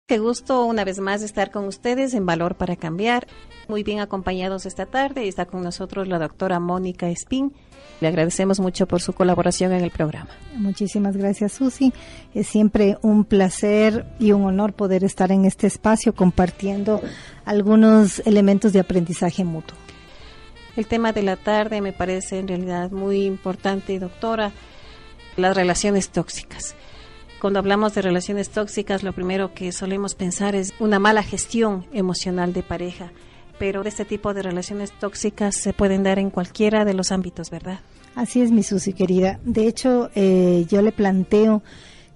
Qué gusto una vez más estar con ustedes en Valor para Cambiar. Muy bien acompañados esta tarde. Está con nosotros la doctora Mónica Espín. Le agradecemos mucho por su colaboración en el programa. Muchísimas gracias, Susi. Es siempre un placer y un honor poder estar en este espacio compartiendo algunos elementos de aprendizaje mutuo. El tema de la tarde me parece en realidad muy importante, doctora, las relaciones tóxicas. Cuando hablamos de relaciones tóxicas, lo primero que solemos pensar es una mala gestión emocional de pareja, pero de este tipo de relaciones tóxicas se pueden dar en cualquiera de los ámbitos, ¿verdad? Así es, mi Susi querida. De hecho, yo le planteo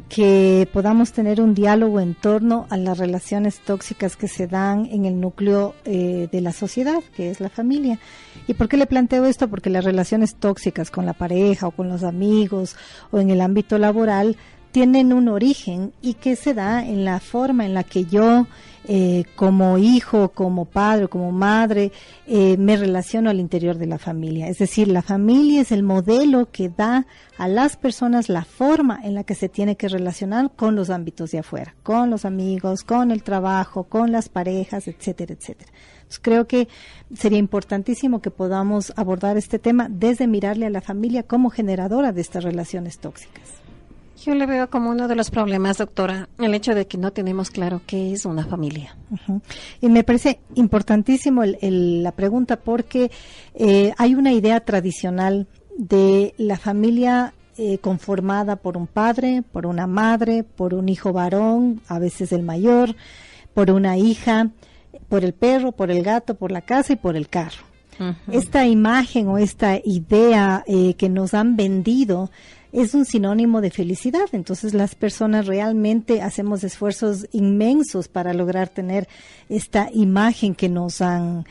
que podamos tener un diálogo en torno a las relaciones tóxicas que se dan en el núcleo de la sociedad, que es la familia. ¿Y por qué le planteo esto? Porque las relaciones tóxicas con la pareja o con los amigos o en el ámbito laboral tienen un origen y que se da en la forma en la que yo, como hijo, como padre, como madre, me relaciono al interior de la familia. Es decir, la familia es el modelo que da a las personas la forma en la que se tiene que relacionar con los ámbitos de afuera, con los amigos, con el trabajo, con las parejas, etcétera, etcétera. Entonces, creo que sería importantísimo que podamos abordar este tema desde mirarle a la familia como generadora de estas relaciones tóxicas. Yo le veo como uno de los problemas, doctora, el hecho de que no tenemos claro qué es una familia. Uh-huh. Y me parece importantísimo la pregunta porque hay una idea tradicional de la familia conformada por un padre, por una madre, por un hijo varón, a veces el mayor, por una hija, por el perro, por el gato, por la casa y por el carro. Uh-huh. Esta imagen o esta idea que nos han vendido es un sinónimo de felicidad. Entonces las personas realmente hacemos esfuerzos inmensos para lograr tener esta imagen que nos han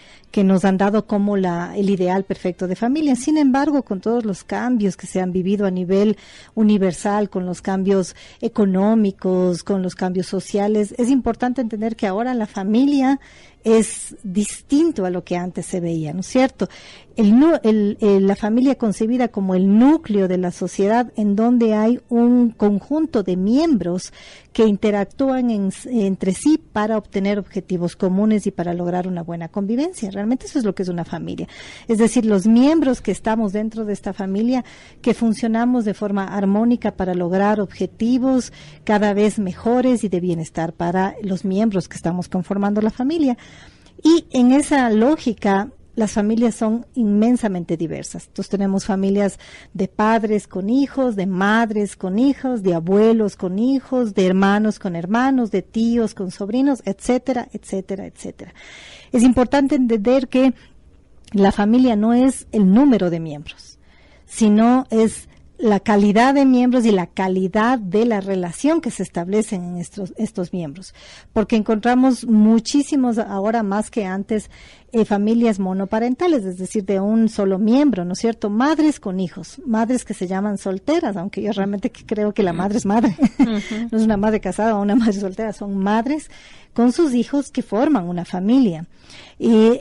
dado como el ideal perfecto de familia. Sin embargo, con todos los cambios que se han vivido a nivel universal, con los cambios económicos, con los cambios sociales, es importante entender que ahora la familia es distinto a lo que antes se veía, ¿no es cierto? La familia concebida como el núcleo de la sociedad en donde hay un conjunto de miembros que interactúan entre sí para obtener objetivos comunes y para lograr una buena convivencia. Realmente eso es lo que es una familia. Es decir, los miembros que estamos dentro de esta familia, que funcionamos de forma armónica para lograr objetivos cada vez mejores y de bienestar para los miembros que estamos conformando la familia. Y en esa lógica, las familias son inmensamente diversas. Entonces tenemos familias de padres con hijos, de madres con hijos, de abuelos con hijos, de hermanos con hermanos, de tíos con sobrinos, etcétera, etcétera, etcétera. Es importante entender que la familia no es el número de miembros, sino es la calidad de miembros y la calidad de la relación que se establecen en estos miembros, porque encontramos muchísimos, ahora más que antes, familias monoparentales, es decir, de un solo miembro, ¿no es cierto? Madres con hijos, madres que se llaman solteras, aunque yo realmente creo que la madre es madre, uh-huh. No es una madre casada o una madre soltera, son madres con sus hijos que forman una familia. Y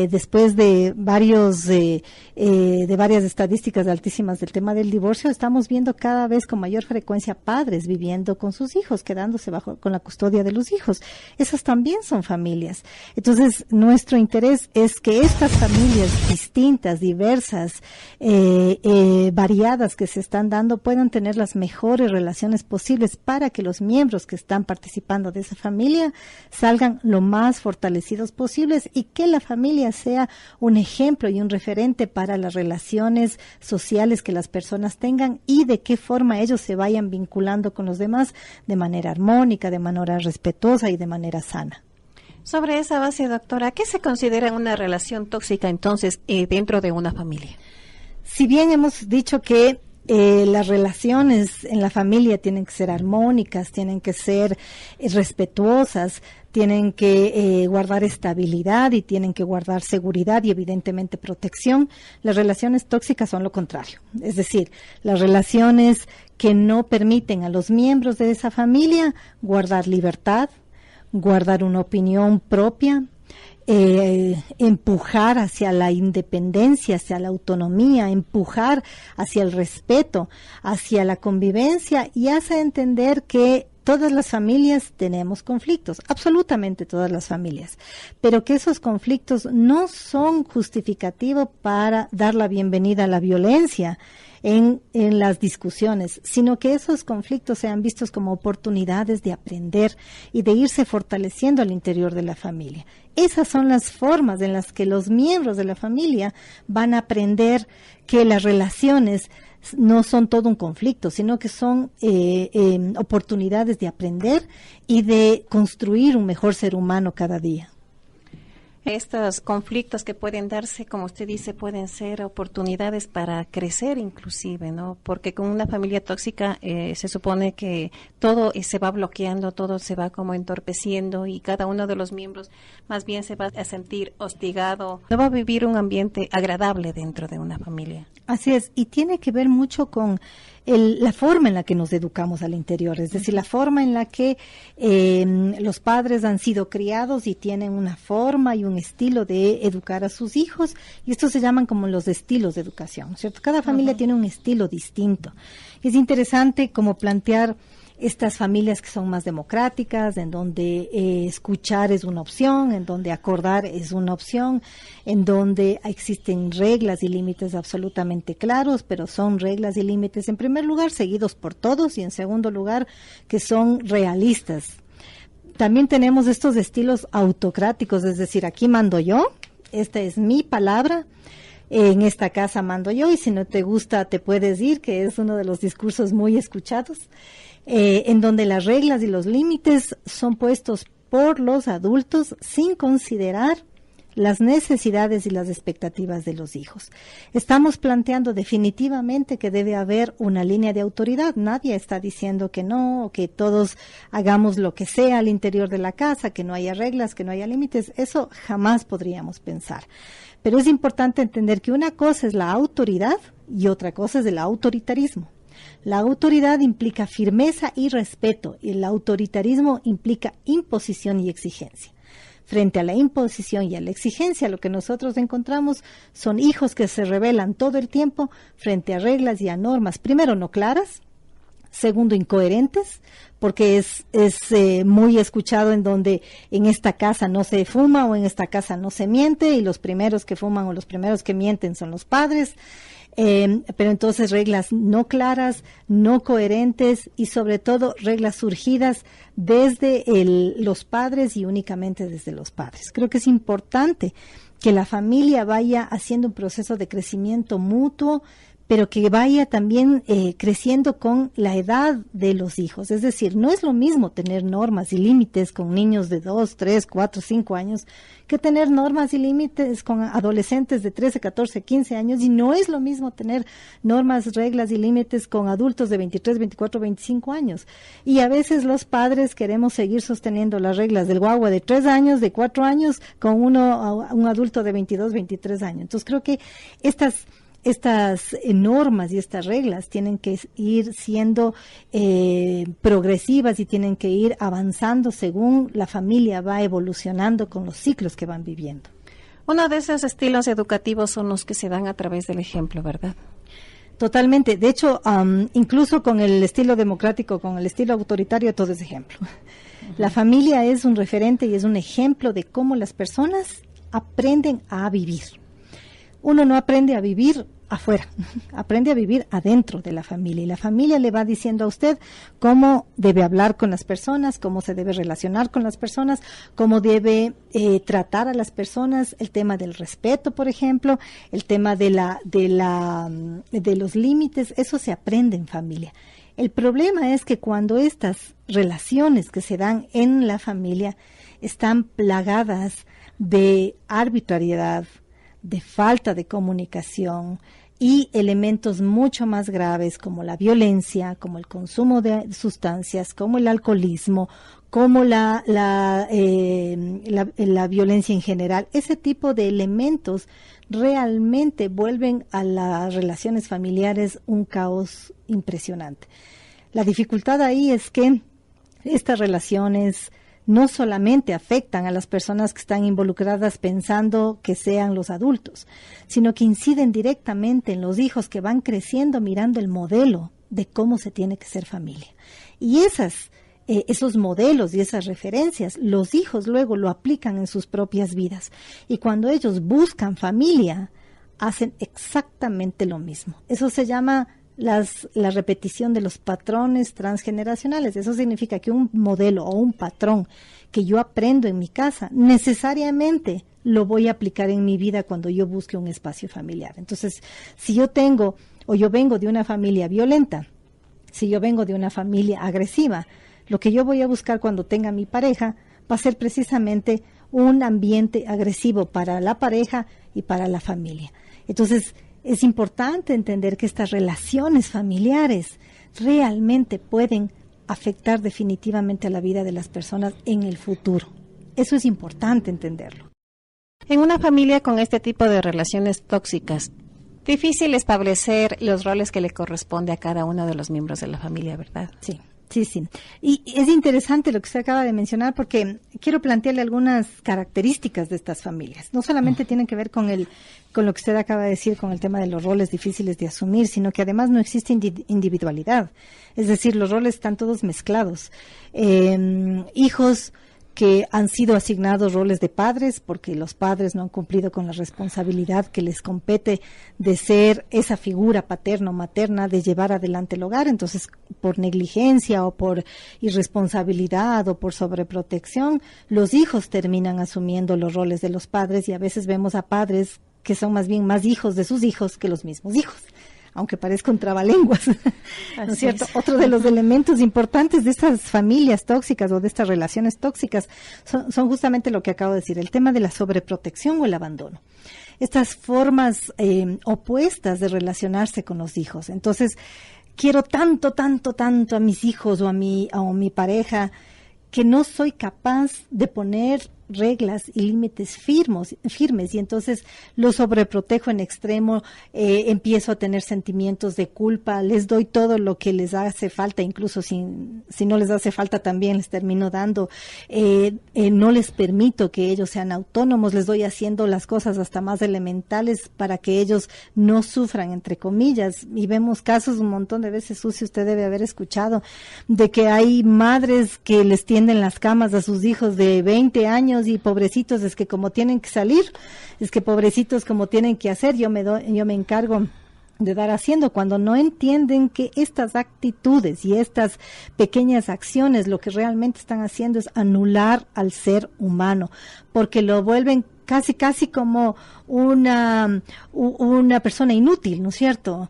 después de varias estadísticas altísimas del tema del divorcio, estamos viendo cada vez con mayor frecuencia padres viviendo con sus hijos, quedándose con la custodia de los hijos. Esas también son familias. Entonces, nuestro interés es que estas familias distintas, diversas, variadas que se están dando, puedan tener las mejores relaciones posibles para que los miembros que están participando de esa familia salgan lo más fortalecidos posibles y que la familia sea un ejemplo y un referente para las relaciones sociales que las personas tengan y de qué forma ellos se vayan vinculando con los demás de manera armónica, de manera respetuosa y de manera sana. Sobre esa base, doctora, ¿qué se considera una relación tóxica entonces dentro de una familia? Si bien hemos dicho que las relaciones en la familia tienen que ser armónicas, tienen que ser respetuosas, tienen que guardar estabilidad y tienen que guardar seguridad y evidentemente protección. Las relaciones tóxicas son lo contrario, es decir, las relaciones que no permiten a los miembros de esa familia guardar libertad, guardar una opinión propia, empujar hacia la independencia, hacia la autonomía, empujar hacia el respeto, hacia la convivencia y hace entender que todas las familias tenemos conflictos, absolutamente todas las familias, pero que esos conflictos no son justificativos para dar la bienvenida a la violencia en las discusiones, sino que esos conflictos sean vistos como oportunidades de aprender y de irse fortaleciendo al interior de la familia. Esas son las formas en las que los miembros de la familia van a aprender que las relaciones no son todo un conflicto, sino que son oportunidades de aprender y de construir un mejor ser humano cada día. Estos conflictos que pueden darse, como usted dice, pueden ser oportunidades para crecer inclusive, ¿no? Porque con una familia tóxica se supone que todo se va bloqueando, todo se va como entorpeciendo y cada uno de los miembros más bien se va a sentir hostigado. No va a vivir un ambiente agradable dentro de una familia. Así es, y tiene que ver mucho con la forma en la que nos educamos al interior, es decir, la forma en la que los padres han sido criados y tienen una forma y un estilo de educar a sus hijos, y estos se llaman como los estilos de educación, ¿cierto? Cada familia tiene un estilo distinto. Es interesante como plantear estas familias que son más democráticas, en donde escuchar es una opción, en donde acordar es una opción, en donde existen reglas y límites absolutamente claros, pero son reglas y límites en primer lugar seguidos por todos y en segundo lugar que son realistas. También tenemos estos estilos autocráticos, es decir, aquí mando yo, esta es mi palabra, en esta casa mando yo y si no te gusta te puedes ir, que es uno de los discursos muy escuchados. En donde las reglas y los límites son puestos por los adultos sin considerar las necesidades y las expectativas de los hijos. Estamos planteando definitivamente que debe haber una línea de autoridad. Nadie está diciendo que no, o que todos hagamos lo que sea al interior de la casa, que no haya reglas, que no haya límites. Eso jamás podríamos pensar. Pero es importante entender que una cosa es la autoridad y otra cosa es el autoritarismo. La autoridad implica firmeza y respeto y el autoritarismo implica imposición y exigencia. Frente a la imposición y a la exigencia, lo que nosotros encontramos son hijos que se rebelan todo el tiempo frente a reglas y a normas, primero no claras, segundo incoherentes, porque es muy escuchado en donde en esta casa no se fuma o en esta casa no se miente y los primeros que fuman o los primeros que mienten son los padres. Pero entonces reglas no claras, no coherentes y sobre todo reglas surgidas desde los padres y únicamente desde los padres. Creo que es importante que la familia vaya haciendo un proceso de crecimiento mutuo, pero que vaya también creciendo con la edad de los hijos. Es decir, no es lo mismo tener normas y límites con niños de 2, 3, 4, 5 años que tener normas y límites con adolescentes de 13, 14, 15 años y no es lo mismo tener normas, reglas y límites con adultos de 23, 24, 25 años. Y a veces los padres queremos seguir sosteniendo las reglas del guagua de 3 años, de 4 años con un adulto de 22, 23 años. Entonces creo que estas normas y estas reglas tienen que ir siendo progresivas y tienen que ir avanzando según la familia va evolucionando con los ciclos que van viviendo. Uno de esos estilos educativos son los que se dan a través del ejemplo, ¿verdad? Totalmente. De hecho, incluso con el estilo democrático, con el estilo autoritario, todo es ejemplo. La familia es un referente y es un ejemplo de cómo las personas aprenden a vivir. Uno no aprende a vivir afuera, aprende a vivir adentro de la familia y la familia le va diciendo a usted cómo debe hablar con las personas, cómo se debe relacionar con las personas, cómo debe tratar a las personas, el tema del respeto, por ejemplo, el tema de los límites, eso se aprende en familia. El problema es que cuando estas relaciones que se dan en la familia están plagadas de arbitrariedad, de falta de comunicación y elementos mucho más graves como la violencia, como el consumo de sustancias, como el alcoholismo, como la violencia en general. Ese tipo de elementos realmente vuelven a las relaciones familiares un caos impresionante. La dificultad ahí es que estas relaciones no solamente afectan a las personas que están involucradas pensando que sean los adultos, sino que inciden directamente en los hijos que van creciendo mirando el modelo de cómo se tiene que ser familia. Y esas esos modelos y esas referencias, los hijos luego lo aplican en sus propias vidas. Y cuando ellos buscan familia, hacen exactamente lo mismo. Eso se llama la repetición de los patrones transgeneracionales. Eso significa que un modelo o un patrón que yo aprendo en mi casa, necesariamente lo voy a aplicar en mi vida cuando yo busque un espacio familiar. Entonces, si yo vengo de una familia violenta, si yo vengo de una familia agresiva, lo que yo voy a buscar cuando tenga mi pareja va a ser precisamente un ambiente agresivo para la pareja y para la familia. Entonces, es importante entender que estas relaciones familiares realmente pueden afectar definitivamente a la vida de las personas en el futuro. Eso es importante entenderlo. En una familia con este tipo de relaciones tóxicas, difícil establecer los roles que le corresponde a cada uno de los miembros de la familia, ¿verdad? Sí. Y es interesante lo que usted acaba de mencionar porque quiero plantearle algunas características de estas familias. No solamente tienen que ver con lo que usted acaba de decir, con el tema de los roles difíciles de asumir, sino que además no existe individualidad. Es decir, los roles están todos mezclados. Hijos que han sido asignados roles de padres porque los padres no han cumplido con la responsabilidad que les compete de ser esa figura paterna o materna, de llevar adelante el hogar. Entonces, por negligencia o por irresponsabilidad o por sobreprotección, los hijos terminan asumiendo los roles de los padres y a veces vemos a padres que son más bien más hijos de sus hijos que los mismos hijos, aunque parezca un trabalenguas, ¿no es cierto? Otro de los elementos importantes de estas familias tóxicas o de estas relaciones tóxicas son justamente lo que acabo de decir, el tema de la sobreprotección o el abandono. Estas formas opuestas de relacionarse con los hijos. Entonces, quiero tanto a mis hijos o a mi pareja que no soy capaz de poner reglas y límites firmes y entonces lo sobreprotejo en extremo, empiezo a tener sentimientos de culpa, les doy todo lo que les hace falta, incluso si no les hace falta también les termino dando, no les permito que ellos sean autónomos, les doy haciendo las cosas hasta más elementales para que ellos no sufran, entre comillas, y vemos casos un montón de veces, Susi, usted debe haber escuchado, de que hay madres que les tienden las camas a sus hijos de 20 años y pobrecitos, es que como tienen que salir, es que pobrecitos como tienen que hacer, yo me encargo de dar haciendo, cuando no entienden que estas actitudes y estas pequeñas acciones lo que realmente están haciendo es anular al ser humano, porque lo vuelven casi como una persona inútil, ¿no es cierto?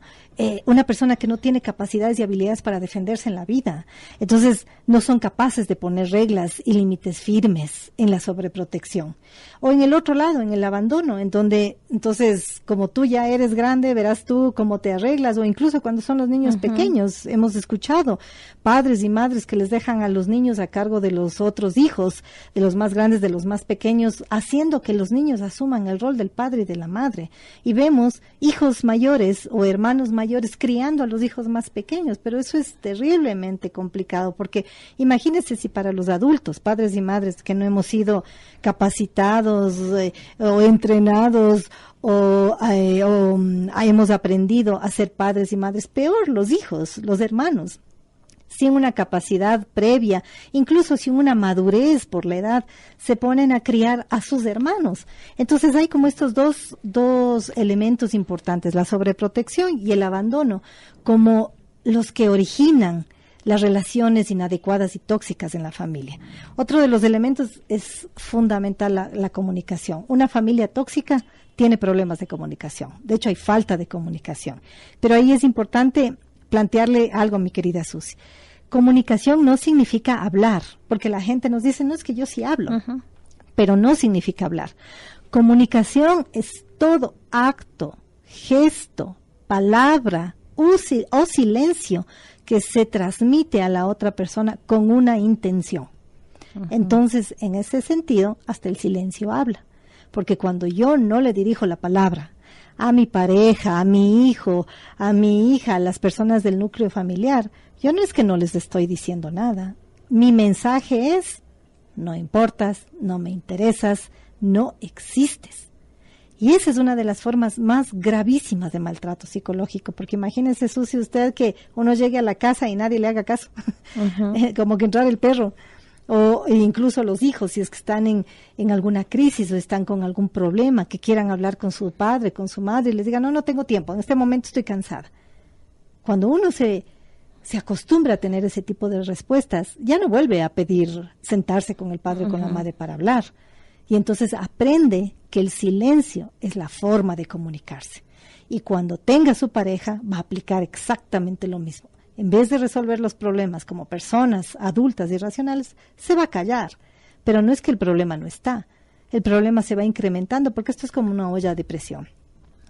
Una persona que no tiene capacidades y habilidades para defenderse en la vida. Entonces, no son capaces de poner reglas y límites firmes en la sobreprotección. O en el otro lado, en el abandono, en donde, entonces, como tú ya eres grande, verás tú cómo te arreglas, o incluso cuando son los niños pequeños, hemos escuchado padres y madres que les dejan a los niños a cargo de los otros hijos, de los más grandes, de los más pequeños, haciendo que los niños asuman el rol del padre y de la madre. Y vemos hijos mayores o hermanos mayores criando a los hijos más pequeños, pero eso es terriblemente complicado, porque imagínense si para los adultos, padres y madres que no hemos sido capacitados o entrenados o hemos aprendido a ser padres y madres, peor los hijos, los hermanos, sin una capacidad previa, incluso sin una madurez por la edad, se ponen a criar a sus hermanos. Entonces hay como estos dos elementos importantes, la sobreprotección y el abandono, como los que originan las relaciones inadecuadas y tóxicas en la familia. Otro de los elementos es fundamental la comunicación. Una familia tóxica tiene problemas de comunicación. De hecho, hay falta de comunicación. Pero ahí es importante plantearle algo, mi querida Susi. Comunicación no significa hablar, porque la gente nos dice, no, es que yo sí hablo, pero no significa hablar. Comunicación es todo acto, gesto, palabra o silencio que se transmite a la otra persona con una intención. Entonces, en ese sentido, hasta el silencio habla, porque cuando yo no le dirijo la palabra a mi pareja, a mi hijo, a mi hija, a las personas del núcleo familiar, yo no es que no les estoy diciendo nada. Mi mensaje es, no importas, no me interesas, no existes. Y esa es una de las formas más gravísimas de maltrato psicológico, porque imagínese, Susi, usted que uno llegue a la casa y nadie le haga caso, como que entrar el perro, o incluso los hijos, si es que están en alguna crisis o están con algún problema, que quieran hablar con su padre, con su madre, y les digan, no tengo tiempo, en este momento estoy cansada. Cuando uno se acostumbra a tener ese tipo de respuestas, ya no vuelve a pedir sentarse con el padre o con la madre para hablar. Y entonces aprende que el silencio es la forma de comunicarse. Y cuando tenga su pareja, va a aplicar exactamente lo mismo. En vez de resolver los problemas como personas adultas y racionales, se va a callar. Pero no es que el problema no está. El problema se va incrementando porque esto es como una olla de presión.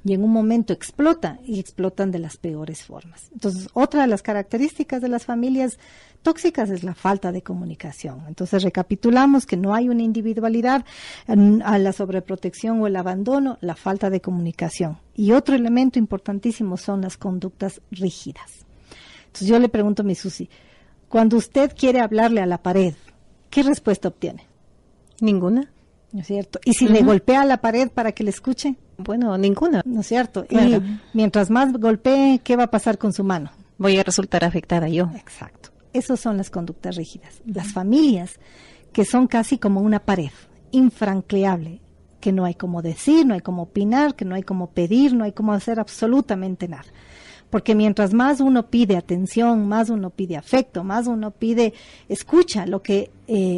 Y en un momento explota, y explotan de las peores formas. Entonces, otra de las características de las familias tóxicas es la falta de comunicación. Entonces, recapitulamos que no hay una individualidad a la sobreprotección o el abandono, la falta de comunicación. Y otro elemento importantísimo son las conductas rígidas. Entonces, yo le pregunto a mi Susi, cuando usted quiere hablarle a la pared, ¿qué respuesta obtiene? Ninguna. ¿No es cierto? ¿Y si le golpea a la pared para que le escuche? Bueno, ninguna. ¿No es cierto? Claro. Y mientras más golpee, ¿qué va a pasar con su mano? Voy a resultar afectada yo. Exacto. Esas son las conductas rígidas. Las familias que son casi como una pared, infranqueable, que no hay cómo decir, no hay cómo opinar, que no hay cómo pedir, no hay cómo hacer absolutamente nada. Porque mientras más uno pide atención, más uno pide afecto, más uno pide escucha, lo que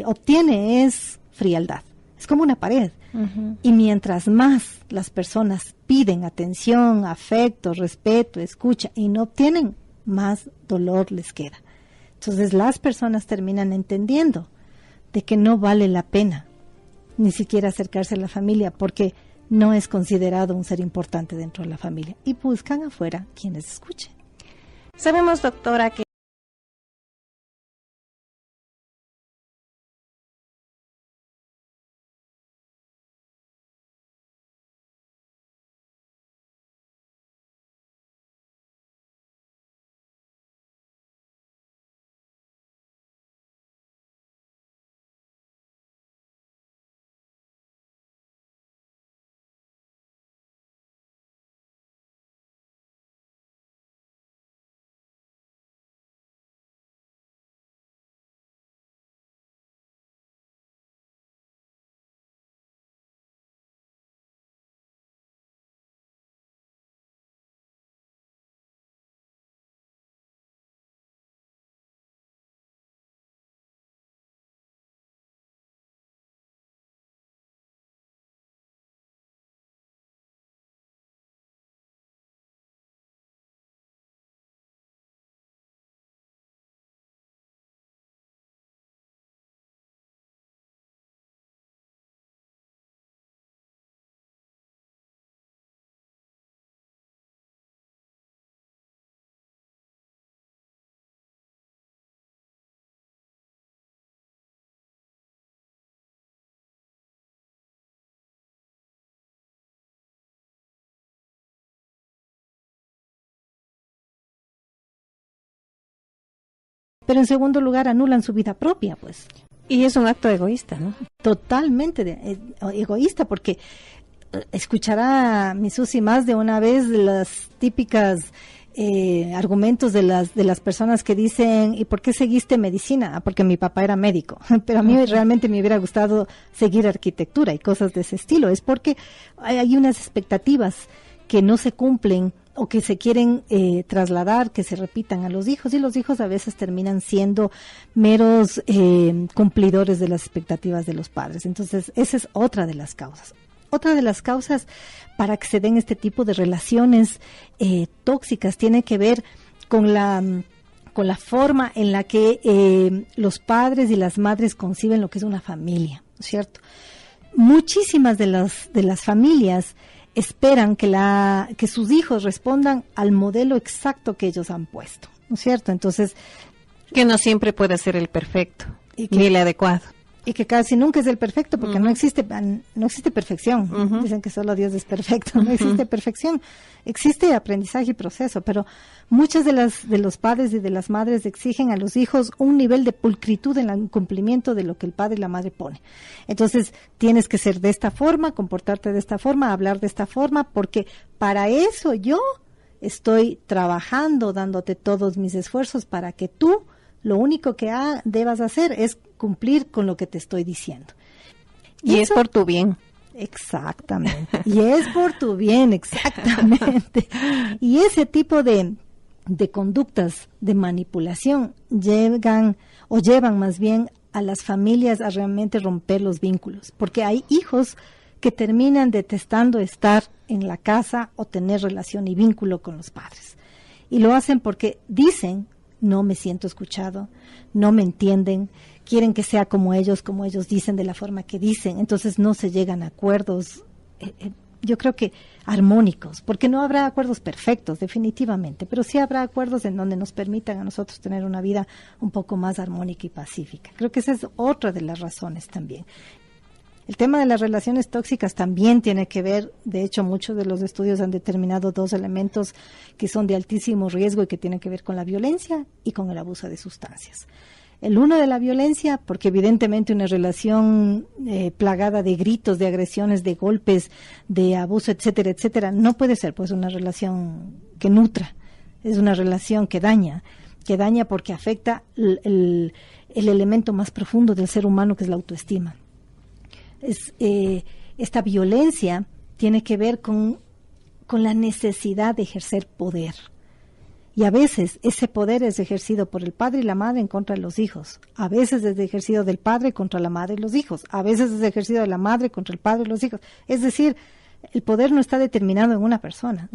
obtiene es frialdad. Es como una pared. Y mientras más las personas piden atención, afecto, respeto, escucha y no obtienen, más dolor les queda. Entonces las personas terminan entendiendo de que no vale la pena ni siquiera acercarse a la familia porque no es considerado un ser importante dentro de la familia y buscan afuera quienes escuchen. Sabemos, doctora, que Pero en segundo lugar anulan su vida propia, pues. Y es un acto egoísta, ¿no? Totalmente egoísta, porque escuchará mi Susi más de una vez las típicas argumentos de las personas que dicen, ¿y por qué seguiste medicina? Ah, porque mi papá era médico, pero a mí realmente me hubiera gustado seguir arquitectura y cosas de ese estilo. Es porque hay unas expectativas que no se cumplen o que se quieren trasladar, que se repitan a los hijos, y los hijos a veces terminan siendo meros cumplidores de las expectativas de los padres. Entonces, esa es otra de las causas. Otra de las causas para que se den este tipo de relaciones tóxicas tiene que ver con la forma en la que los padres y las madres conciben lo que es una familia, ¿no es cierto? Muchísimas de las familias esperan que sus hijos respondan al modelo exacto que ellos han puesto, ¿no es cierto? Entonces, que no siempre puede ser el perfecto ni el adecuado. y que casi nunca es el perfecto, porque no existe perfección. Dicen que solo Dios es perfecto, no existe perfección, existe aprendizaje y proceso, pero muchas de los padres y de las madres exigen a los hijos un nivel de pulcritud en el cumplimiento de lo que el padre y la madre pone. Entonces, tienes que ser de esta forma, comportarte de esta forma, hablar de esta forma, porque para eso yo estoy trabajando, dándote todos mis esfuerzos para que tú lo único que debas hacer es cumplir con lo que te estoy diciendo. Y eso, es por tu bien. Exactamente. Y es por tu bien, exactamente. Y ese tipo de conductas de manipulación llevan más bien a las familias a realmente romper los vínculos. Porque hay hijos que terminan detestando estar en la casa o tener relación y vínculo con los padres. Y lo hacen porque dicen: no me siento escuchado, no me entienden, quieren que sea como ellos dicen, de la forma que dicen, entonces no se llegan a acuerdos, yo creo que armónicos, porque no habrá acuerdos perfectos, definitivamente, pero sí habrá acuerdos en donde nos permitan a nosotros tener una vida un poco más armónica y pacífica. Creo que esa es otra de las razones también. El tema de las relaciones tóxicas también tiene que ver, de hecho muchos de los estudios han determinado 2 elementos que son de altísimo riesgo y que tienen que ver con la violencia y con el abuso de sustancias. El uno de la violencia, porque evidentemente una relación plagada de gritos, de agresiones, de golpes, de abuso, etcétera, etcétera, no puede ser pues una relación que nutra, es una relación que daña porque afecta el elemento más profundo del ser humano, que es la autoestima. Esta violencia tiene que ver con la necesidad de ejercer poder. Y a veces ese poder es ejercido por el padre y la madre en contra de los hijos. A veces es ejercido del padre contra la madre y los hijos. A veces es ejercido de la madre contra el padre y los hijos. Es decir, el poder no está determinado en una persona.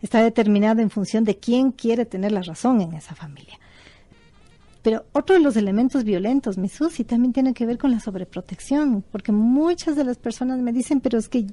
Está determinado en función de quién quiere tener la razón en esa familia. Pero otro de los elementos violentos, mi Susi, también tiene que ver con la sobreprotección, porque muchas de las personas me dicen: pero es que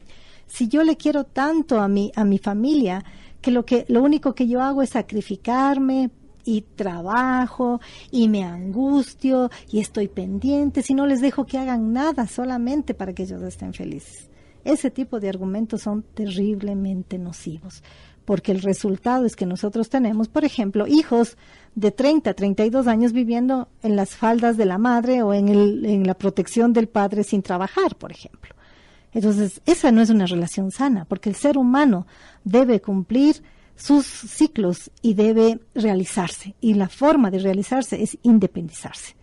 si yo le quiero tanto a mi familia, que lo único que yo hago es sacrificarme y trabajo y me angustio y estoy pendiente, si no les dejo que hagan nada solamente para que ellos estén felices. Ese tipo de argumentos son terriblemente nocivos, porque el resultado es que nosotros tenemos, por ejemplo, hijos de 30, 32 años viviendo en las faldas de la madre o en la protección del padre sin trabajar, por ejemplo. Entonces, esa no es una relación sana, porque el ser humano debe cumplir sus ciclos y debe realizarse, y la forma de realizarse es independizarse.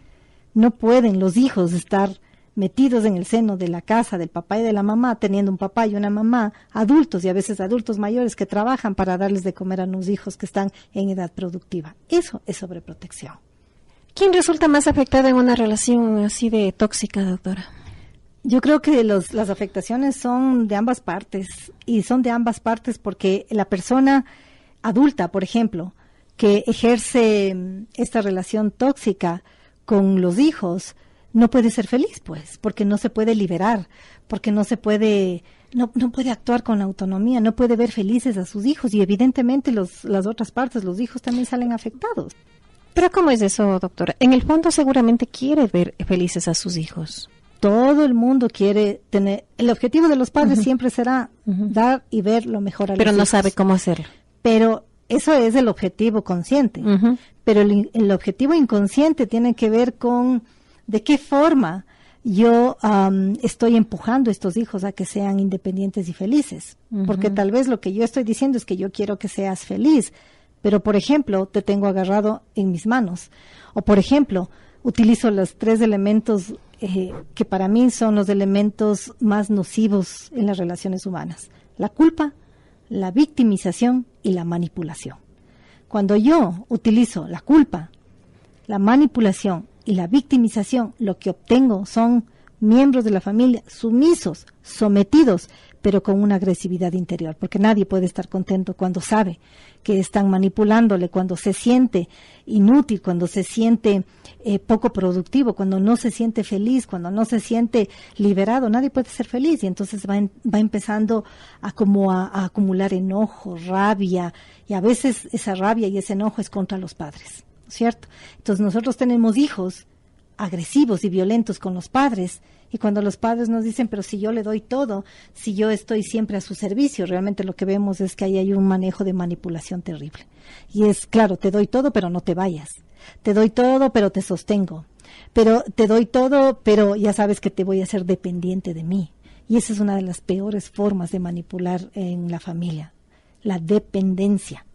No pueden los hijos estar metidos en el seno de la casa del papá y de la mamá, teniendo un papá y una mamá adultos, y a veces adultos mayores, que trabajan para darles de comer a los hijos que están en edad productiva. Eso es sobreprotección. ¿Quién resulta más afectado en una relación así de tóxica, doctora? Yo creo que las afectaciones son de ambas partes, y son de ambas partes porque la persona adulta, por ejemplo, que ejerce esta relación tóxica con los hijos, no puede ser feliz, pues, porque no se puede liberar, porque no puede actuar con autonomía, no puede ver felices a sus hijos, y evidentemente las otras partes, los hijos, también salen afectados. ¿Pero cómo es eso, doctora? En el fondo seguramente quiere ver felices a sus hijos. Todo el mundo quiere tener, el objetivo de los padres siempre será dar y ver lo mejor a los hijos. Pero no sabe cómo hacerlo. Pero eso es el objetivo consciente. Pero el objetivo inconsciente tiene que ver con de qué forma yo estoy empujando a estos hijos a que sean independientes y felices. Porque tal vez lo que yo estoy diciendo es que yo quiero que seas feliz, pero por ejemplo te tengo agarrado en mis manos. O por ejemplo, utilizo los 3 elementos que para mí son los elementos más nocivos en las relaciones humanas: la culpa, la victimización y la manipulación. Cuando yo utilizo la culpa, la manipulación y la victimización, lo que obtengo son miembros de la familia sumisos, sometidos, pero con una agresividad interior, porque nadie puede estar contento cuando sabe que están manipulándole, cuando se siente inútil, cuando se siente poco productivo, cuando no se siente feliz, cuando no se siente liberado. Nadie puede ser feliz, y entonces va empezando a acumular enojo, rabia, y a veces esa rabia y ese enojo es contra los padres, ¿cierto? Entonces nosotros tenemos hijos agresivos y violentos con los padres. Y cuando los padres nos dicen, pero si yo le doy todo, si yo estoy siempre a su servicio, realmente lo que vemos es que ahí hay un manejo de manipulación terrible. Y es, claro, te doy todo, pero no te vayas. Te doy todo, pero te sostengo. Pero te doy todo, pero ya sabes que te voy a hacer dependiente de mí. Y esa es una de las peores formas de manipular en la familia, la dependencia.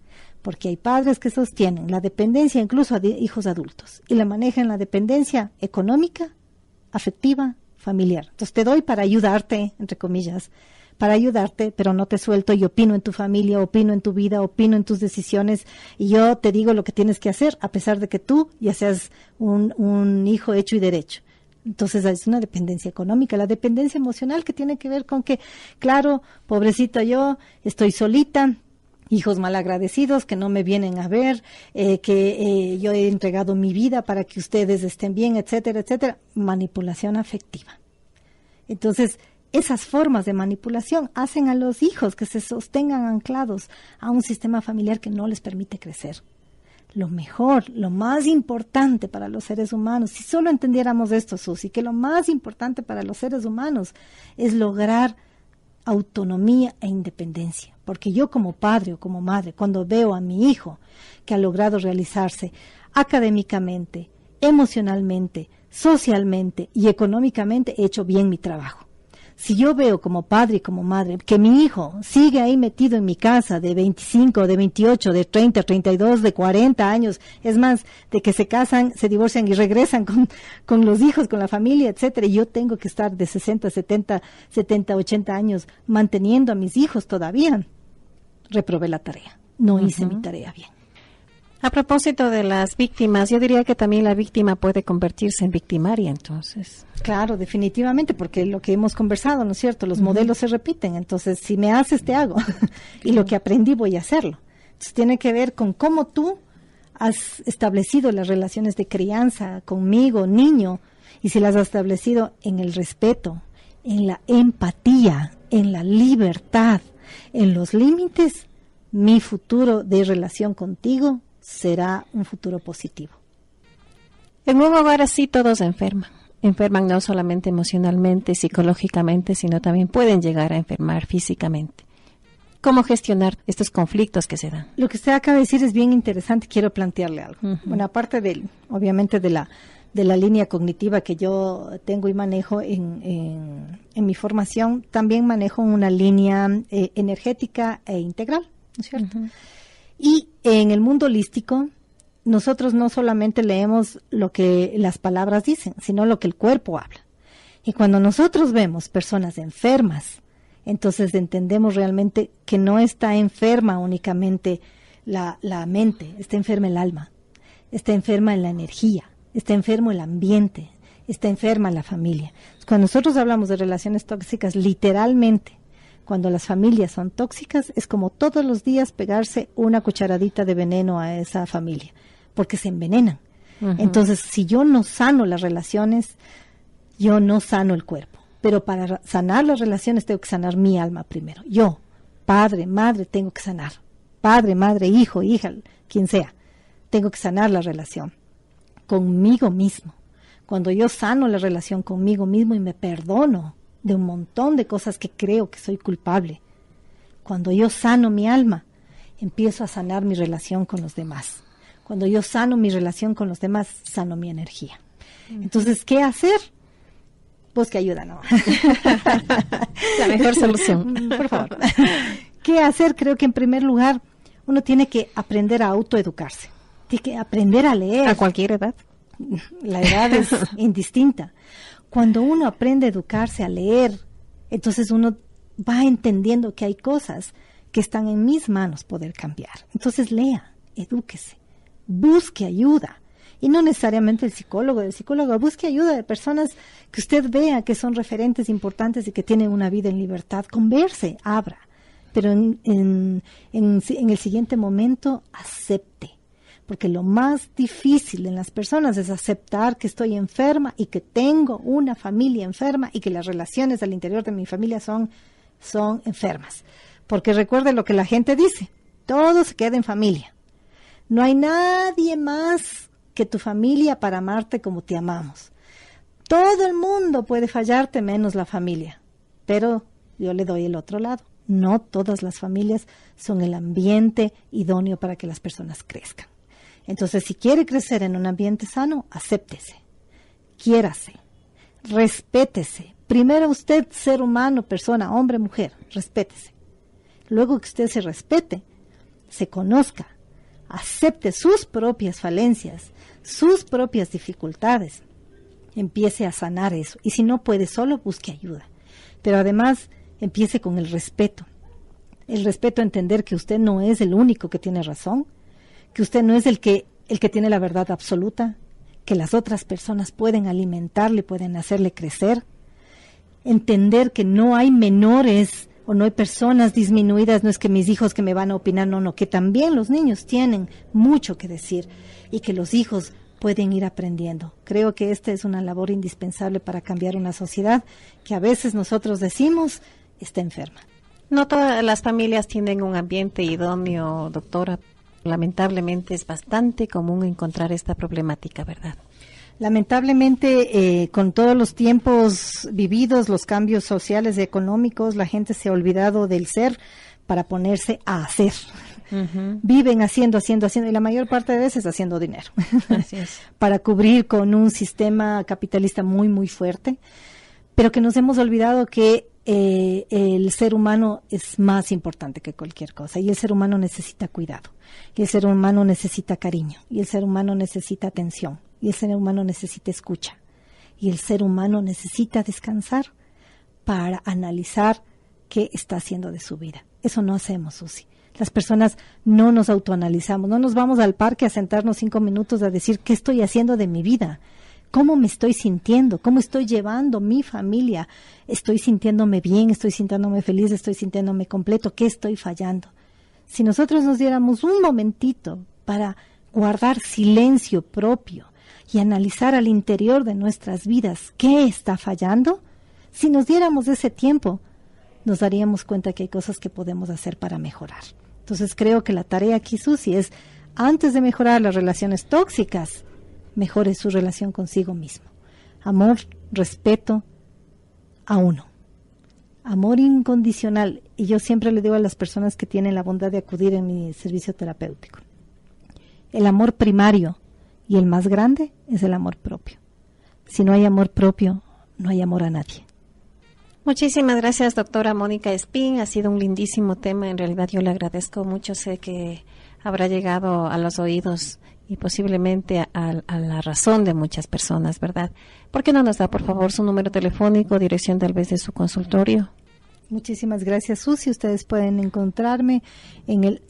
Porque hay padres que sostienen la dependencia incluso a hijos adultos y la manejan la dependencia económica, afectiva, familiar. Entonces te doy para ayudarte, entre comillas, para ayudarte, pero no te suelto y opino en tu familia, opino en tu vida, opino en tus decisiones y yo te digo lo que tienes que hacer a pesar de que tú ya seas un hijo hecho y derecho. Entonces es una dependencia económica, la dependencia emocional que tiene que ver con que, claro, pobrecita yo, estoy solita, hijos malagradecidos que no me vienen a ver, que yo he entregado mi vida para que ustedes estén bien, etcétera, etcétera. Manipulación afectiva. Entonces, esas formas de manipulación hacen a los hijos que se sostengan anclados a un sistema familiar que no les permite crecer. Lo mejor, lo más importante para los seres humanos, si solo entendiéramos esto, Susi, que lo más importante para los seres humanos es lograr autonomía e independencia. Porque yo como padre o como madre, cuando veo a mi hijo que ha logrado realizarse académicamente, emocionalmente, socialmente y económicamente, he hecho bien mi trabajo. Si yo veo como padre y como madre que mi hijo sigue ahí metido en mi casa de 25, de 28, de 30, 32, de 40 años, es más, de que se casan, se divorcian y regresan con los hijos, con la familia, etcétera, y yo tengo que estar de 60, 70, 80 años manteniendo a mis hijos todavía, reprobé la tarea, no hice mi tarea bien. A propósito de las víctimas, yo diría que también la víctima puede convertirse en victimaria, entonces. Claro, definitivamente, porque lo que hemos conversado, ¿no es cierto? Los modelos se repiten, entonces si me haces, te hago. Y lo que aprendí voy a hacerlo. Entonces tiene que ver con cómo tú has establecido las relaciones de crianza conmigo, niño, y si las has establecido en el respeto, en la empatía, en la libertad, en los límites, mi futuro de relación contigo será un futuro positivo. En un hogar así todos enferman. Enferman no solamente emocionalmente, psicológicamente, sino también pueden llegar a enfermar físicamente. ¿Cómo gestionar estos conflictos que se dan? Lo que usted acaba de decir es bien interesante, quiero plantearle algo. Bueno, aparte obviamente de la línea cognitiva que yo tengo y manejo en mi formación, también manejo una línea energética e integral, ¿no es cierto? Y en el mundo holístico, nosotros no solamente leemos lo que las palabras dicen, sino lo que el cuerpo habla. Y cuando nosotros vemos personas enfermas, entonces entendemos realmente que no está enferma únicamente la mente, está enferma el alma, está enferma en la energía, está enfermo el ambiente, está enferma la familia. Cuando nosotros hablamos de relaciones tóxicas, literalmente, cuando las familias son tóxicas, es como todos los días pegarse una cucharadita de veneno a esa familia, porque se envenenan. Entonces, si yo no sano las relaciones, yo no sano el cuerpo. Pero para sanar las relaciones tengo que sanar mi alma primero. Yo, padre, madre, tengo que sanar. Padre, madre, hijo, hija, quien sea. Tengo que sanar la relación conmigo mismo. Cuando yo sano la relación conmigo mismo y me perdono de un montón de cosas que creo que soy culpable. Cuando yo sano mi alma, empiezo a sanar mi relación con los demás. Cuando yo sano mi relación con los demás, sano mi energía. Entonces, ¿qué hacer? Busque ayuda, ¿no? La mejor solución. Por favor. ¿Qué hacer? Creo que en primer lugar, uno tiene que aprender a autoeducarse. Tiene que aprender a leer. ¿A cualquier edad? La edad es indistinta. Cuando uno aprende a educarse, a leer, entonces uno va entendiendo que hay cosas que están en mis manos poder cambiar. Entonces lea, edúquese, busque ayuda. Y no necesariamente el psicólogo, busque ayuda de personas que usted vea que son referentes importantes y que tienen una vida en libertad. Converse, abra. Pero en el siguiente momento, acepte. Porque lo más difícil en las personas es aceptar que estoy enferma y que tengo una familia enferma y que las relaciones al interior de mi familia son enfermas. Porque recuerde lo que la gente dice, todo se queda en familia. No hay nadie más que tu familia para amarte como te amamos. Todo el mundo puede fallarte menos la familia, pero yo le doy el otro lado. No todas las familias son el ambiente idóneo para que las personas crezcan. Entonces, si quiere crecer en un ambiente sano, acéptese, quiérase, respétese. Primero usted, ser humano, persona, hombre, mujer, respétese. Luego que usted se respete, se conozca, acepte sus propias falencias, sus propias dificultades, empiece a sanar eso. Y si no puede solo, busque ayuda. Pero además, empiece con el respeto. El respeto a entender que usted no es el único que tiene razón, que usted no es el que tiene la verdad absoluta, que las otras personas pueden alimentarle, pueden hacerle crecer. Entender que no hay menores o no hay personas disminuidas, no es que mis hijos que me van a opinar, no, que también los niños tienen mucho que decir y que los hijos pueden ir aprendiendo. Creo que esta es una labor indispensable para cambiar una sociedad que a veces nosotros decimos está enferma. No todas las familias tienen un ambiente idóneo, doctora. Lamentablemente es bastante común encontrar esta problemática, ¿verdad? Lamentablemente, con todos los tiempos vividos, los cambios sociales y económicos, la gente se ha olvidado del ser para ponerse a hacer. Uh-huh. Viven haciendo, y la mayor parte de veces haciendo dinero. Así es. Para cubrir con un sistema capitalista muy, muy fuerte, pero que nos hemos olvidado que el ser humano es más importante que cualquier cosa, y el ser humano necesita cuidado, y el ser humano necesita cariño, y el ser humano necesita atención, y el ser humano necesita escucha, y el ser humano necesita descansar para analizar qué está haciendo de su vida. Eso no hacemos, Susi. Las personas no nos autoanalizamos, no nos vamos al parque a sentarnos 5 minutos a decir qué estoy haciendo de mi vida. ¿Cómo me estoy sintiendo? ¿Cómo estoy llevando mi familia? ¿Estoy sintiéndome bien? ¿Estoy sintiéndome feliz? ¿Estoy sintiéndome completo? ¿Qué estoy fallando? Si nosotros nos diéramos un momentito para guardar silencio propio y analizar al interior de nuestras vidas qué está fallando, si nos diéramos ese tiempo, nos daríamos cuenta que hay cosas que podemos hacer para mejorar. Entonces creo que la tarea aquí, Susi, es antes de mejorar las relaciones tóxicas, mejore su relación consigo mismo. Amor, respeto a uno. Amor incondicional. Y yo siempre le digo a las personas que tienen la bondad de acudir en mi servicio terapéutico. El amor primario y el más grande es el amor propio. Si no hay amor propio, no hay amor a nadie. Muchísimas gracias, doctora Mónica Espín. Ha sido un lindísimo tema. En realidad yo le agradezco mucho. Sé que habrá llegado a los oídos y posiblemente a la razón de muchas personas, ¿verdad? ¿Por qué no nos da, por favor, su número telefónico, dirección tal vez de su consultorio? Muchísimas gracias, Susi. Ustedes pueden encontrarme en el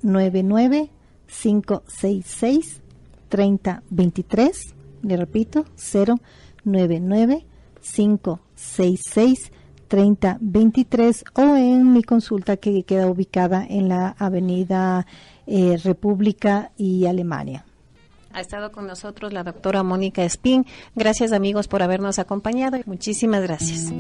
099-566-3023. Le repito, 099-566-3023 o en mi consulta que queda ubicada en la avenida República y Alemania. Ha estado con nosotros la doctora Mónica Espín. Gracias, amigos, por habernos acompañado. Muchísimas gracias.